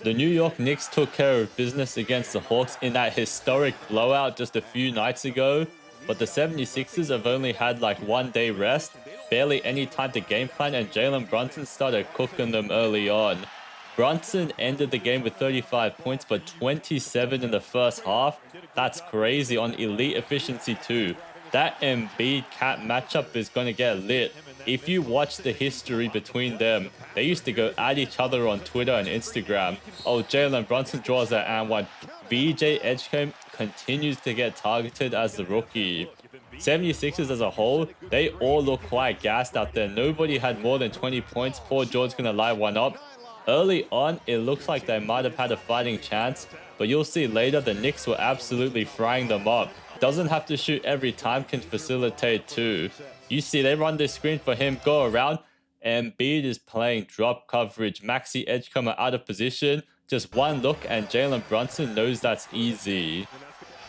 The New York Knicks took care of business against the Hawks in that historic blowout just a few nights ago, but the 76ers have only had like 1 day rest, barely any time to game plan, and Jalen Brunson started cooking them early on. Brunson ended the game with 35 points, but 27 in the first half. That's crazy on elite efficiency too. That Embiid Cat matchup is going to get lit. If you watch the history between them, they used to go at each other on Twitter and Instagram. Oh, Jalen Brunson draws that and one. VJ Edgecombe continues to get targeted as the rookie. 76ers as a whole, they all look quite gassed out there. Nobody had more than 20 points. Paul George's going to light one up. Early on, it looks like they might have had a fighting chance, but you'll see later the Knicks were absolutely frying them up. Doesn't have to shoot every time, can facilitate too. You see they run this screen for him, go around, and Embiid is playing drop coverage. Maxey Edgecombe out of position. Just one look and Jalen Brunson knows that's easy.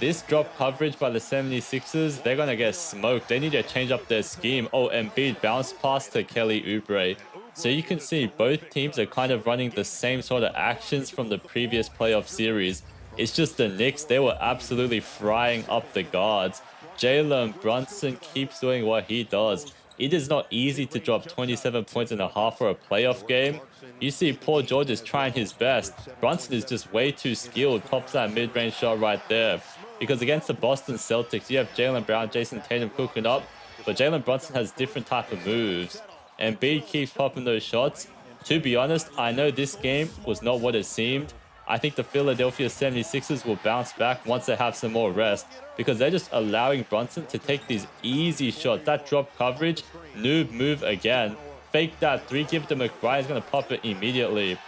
This drop coverage by the 76ers, they're going to get smoked. They need to change up their scheme. Oh, Embiid bounce pass to Kelly Oubre. So you can see both teams are kind of running the same sort of actions from the previous playoff series. It's just the Knicks, they were absolutely frying up the guards. Jalen Brunson keeps doing what he does. It is not easy to drop 27 points in a half for a playoff game. You see Paul George is trying his best. Brunson is just way too skilled. Pops that mid-range shot right there. Because against the Boston Celtics, you have Jaylen Brown, Jason Tatum cooking up. But Jalen Brunson has different type of moves. Embiid keeps popping those shots. To be honest, I know this game was not what it seemed. I think the Philadelphia 76ers will bounce back once they have some more rest, because they're just allowing Brunson to take these easy shots. That drop coverage, noob move again. Fake that three, give it to McBride, he's going to pop it immediately.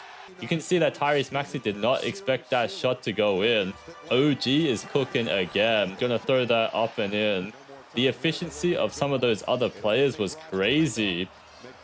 You can see that Tyrese Maxey did not expect that shot to go in. OG is cooking again, going to throw that up and in. The efficiency of some of those other players was crazy.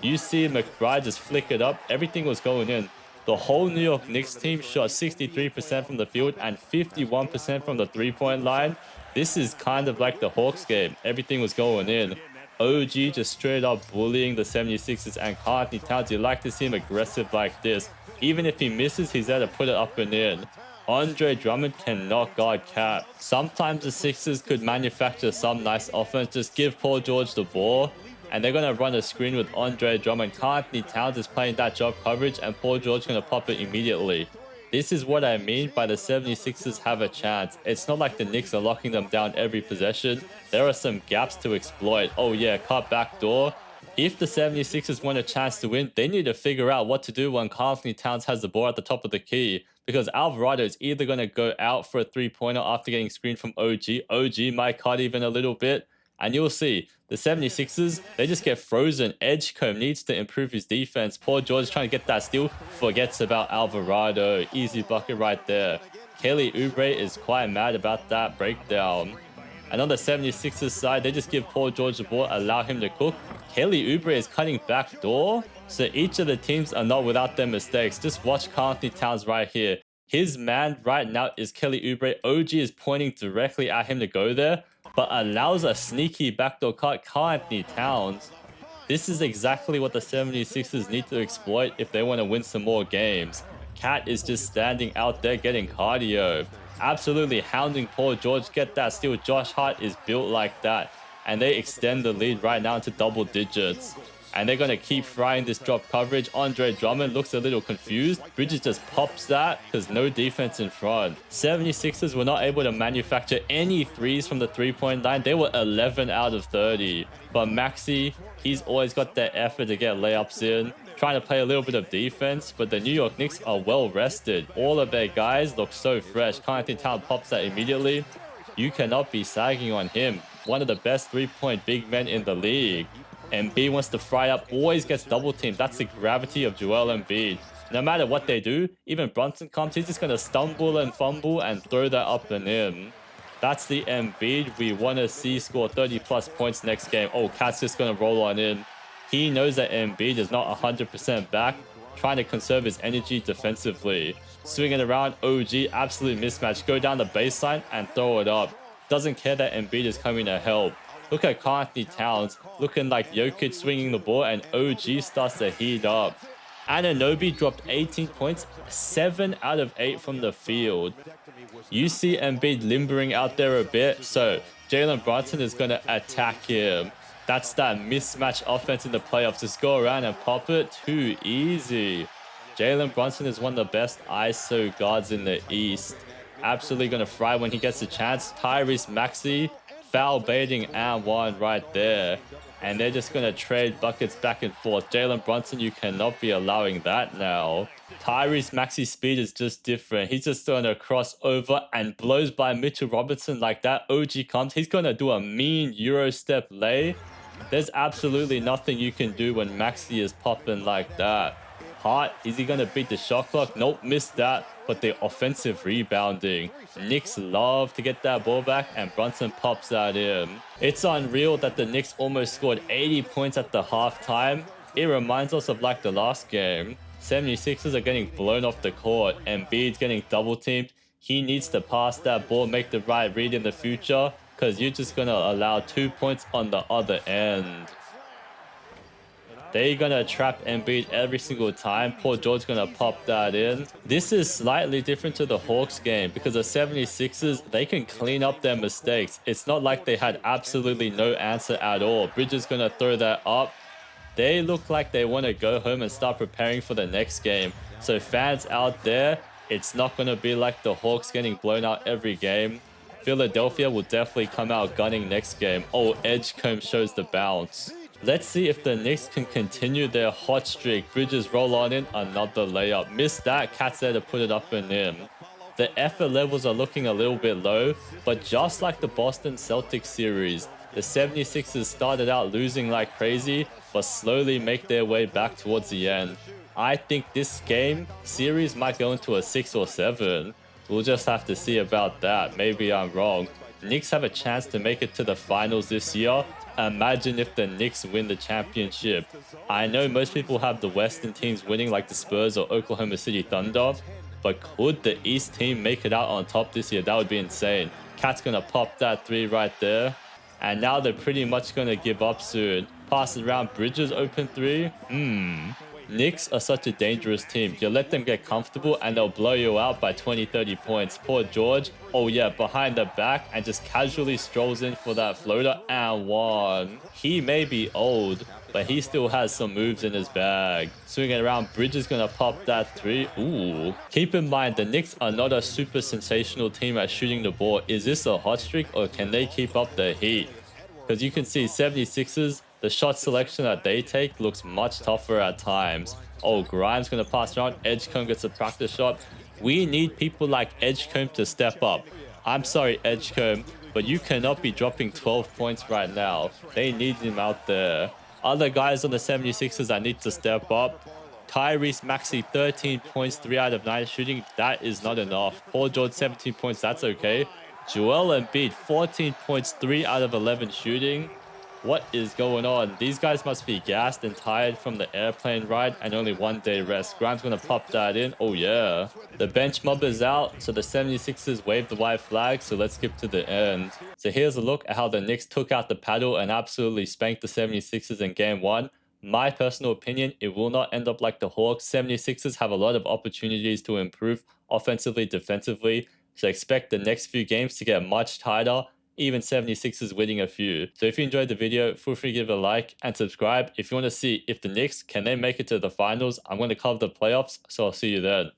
You see McBride just flick it up, everything was going in. The whole New York Knicks team shot 63% from the field and 51% from the three-point line. This is kind of like the Hawks game. Everything was going in. OG just straight up bullying the 76ers, and Karl-Anthony Towns, you like to see him aggressive like this. Even if he misses, he's there to put it up and in. Andre Drummond cannot guard Cat. Sometimes the Sixers could manufacture some nice offense. Just give Paul George the ball, and they're going to run a screen with Andre Drummond. Karl-Anthony Towns is playing that drop coverage, and Paul George is going to pop it immediately. This is what I mean by the 76ers have a chance. It's not like the Knicks are locking them down every possession. There are some gaps to exploit. Oh yeah, cut back door. If the 76ers want a chance to win, they need to figure out what to do when Karl-Anthony Towns has the ball at the top of the key. Because Alvarado is either going to go out for a three-pointer after getting screened from OG. OG might cut even a little bit. And you'll see, the 76ers, they just get frozen. Edgecombe needs to improve his defense. Paul George is trying to get that steal. Forgets about Alvarado. Easy bucket right there. Kelly Oubre is quite mad about that breakdown. And on the 76ers side, they just give Paul George the ball, allow him to cook. Kelly Oubre is cutting back door. So each of the teams are not without their mistakes. Just watch Karl-Anthony Towns right here. His man right now is Kelly Oubre. OG is pointing directly at him to go there, but allows a sneaky backdoor cut. Karl-Anthony Towns. This is exactly what the 76ers need to exploit if they want to win some more games. Cat is just standing out there getting cardio. Absolutely hounding Paul George. Get that steal. Josh Hart is built like that. And they extend the lead right now to double digits. And they're going to keep frying this drop coverage. Andre Drummond looks a little confused. Bridges just pops that because no defense in front. 76ers were not able to manufacture any threes from the three-point line. They were 11 out of 30. But Maxey, he's always got that effort to get layups in. Trying to play a little bit of defense. But the New York Knicks are well rested. All of their guys look so fresh. Karl-Anthony Towns pops that immediately. You cannot be sagging on him. One of the best three-point big men in the league. Embiid wants to fry up, always gets double teamed. That's the gravity of Joel Embiid. No matter what they do, even Brunson comes, he's just going to stumble and fumble and throw that up and in. That's the Embiid we want to see score 30 plus points next game. Oh, Cat's just going to roll on in. He knows that Embiid is not 100% back, trying to conserve his energy defensively. Swinging around, OG, absolute mismatch. Go down the baseline and throw it up. Doesn't care that Embiid is coming to help. Look at Karl-Anthony Towns looking like Jokic swinging the ball, and OG starts to heat up. Anunoby dropped 18 points, 7 out of 8 from the field. You see Embiid limbering out there a bit, so Jalen Brunson is going to attack him. That's that mismatch offense in the playoffs. Just go around and pop it. Too easy. Jalen Brunson is one of the best ISO guards in the East. Absolutely going to fry when he gets a chance. Tyrese Maxey foul baiting and one right there. And they're just going to trade buckets back and forth. Jalen Brunson, you cannot be allowing that now. Tyrese Maxey's speed is just different. He's just going to cross over and blows by Mitchell Robinson like that. OG comes. He's going to do a mean Euro step lay. There's absolutely nothing you can do when Maxey is popping like that. Hart, is he going to beat the shot clock? Nope, missed that. But the offensive rebounding. Knicks love to get that ball back, and Brunson pops that in. It's unreal that the Knicks almost scored 80 points at the halftime. It reminds us of like the last game. 76ers are getting blown off the court. Embiid's getting double teamed. He needs to pass that ball, make the right read in the future, because you're just going to allow 2 points on the other end. They're going to trap Embiid every single time. Paul George's going to pop that in. This is slightly different to the Hawks game because the 76ers, they can clean up their mistakes. It's not like they had absolutely no answer at all. Bridges going to throw that up. They look like they want to go home and start preparing for the next game. So fans out there, it's not going to be like the Hawks getting blown out every game. Philadelphia will definitely come out gunning next game. Oh, Edgecombe shows the bounce. Let's see if the Knicks can continue their hot streak. Bridges roll on in, another layup. Missed that, Cat's there to put it up and in. The effort levels are looking a little bit low, but just like the Boston Celtics series, the 76ers started out losing like crazy, but slowly make their way back towards the end. I think this game series might go into a 6 or 7. We'll just have to see about that. Maybe I'm wrong. Knicks have a chance to make it to the finals this year. Imagine if the Knicks win the championship. I know most people have the Western teams winning like the Spurs or Oklahoma City Thunder, but could the East team make it out on top this year? That would be insane. Cat's going to pop that 3 right there. And now they're pretty much going to give up soon. Pass it around, Bridges open 3. Knicks are such a dangerous team. You let them get comfortable and they'll blow you out by 20-30 points. Poor George, oh yeah, behind the back and just casually strolls in for that floater and one. He may be old, but he still has some moves in his bag. Swinging around, Bridges gonna pop that 3. Ooh. Keep in mind, the Knicks are not a super sensational team at shooting the ball. Is this a hot streak or can they keep up the heat? Because you can see 76ers, the shot selection that they take looks much tougher at times. Oh, Grimes going to pass around. Edgecombe gets a practice shot. We need people like Edgecombe to step up. I'm sorry, Edgecombe, but you cannot be dropping 12 points right now. They need him out there. Other guys on the 76ers that need to step up. Tyrese Maxey, 13 points, 3 out of 9 shooting. That is not enough. Paul George, 17 points. That's okay. Joel Embiid, 14 points, 3 out of 11 shooting. What is going on? These guys must be gassed and tired from the airplane ride and only 1 day rest. Grimes going to pop that in. Oh, yeah. The bench mob is out, so the 76ers wave the white flag, so let's skip to the end. So here's a look at how the Knicks took out the paddle and absolutely spanked the 76ers in Game 1. My personal opinion, it will not end up like the Hawks. 76ers have a lot of opportunities to improve offensively, defensively, so expect the next few games to get much tighter. Even 76ers winning a few. So if you enjoyed the video, feel free to give it a like and subscribe if you want to see if the Knicks, can they make it to the finals. I'm going to cover the playoffs, so I'll see you then.